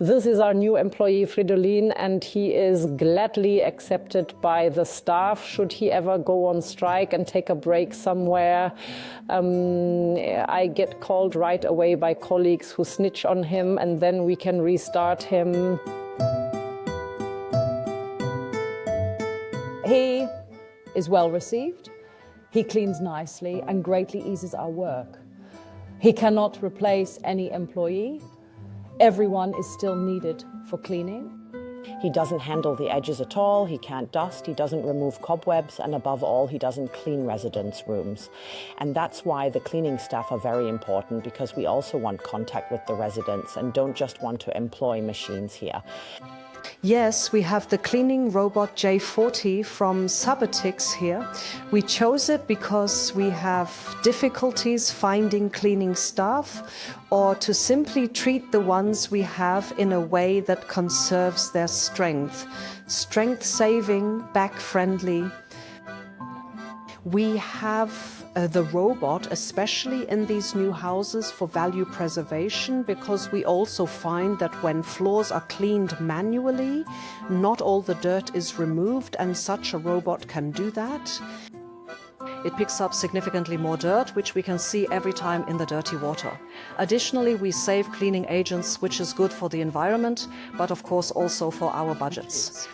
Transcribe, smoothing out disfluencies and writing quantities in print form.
This is our new employee, Fridolin, and he is gladly accepted by the staff. Should he ever go on strike and take a break somewhere, I get called right away by colleagues who snitch on him, and then we can restart him. He is well received, he cleans nicely and greatly eases our work. He cannot replace any employee. Everyone is still needed for cleaning. He doesn't handle the edges at all, he can't dust, he doesn't remove cobwebs, and above all, he doesn't clean residents' rooms. And that's why the cleaning staff are very important, because we also want contact with the residents and don't just want to employ machines here. Yes, we have the cleaning robot J40 from Sebotics here. We chose it because we have difficulties finding cleaning staff, or to simply treat the ones we have in a way that conserves their strength. Strength-saving, back-friendly. We have the robot, especially in these new houses, for value preservation, because we also find that when floors are cleaned manually, not all the dirt is removed, and such a robot can do that. It picks up significantly more dirt, which we can see every time in the dirty water. Additionally, we save cleaning agents, which is good for the environment, but of course also for our budgets.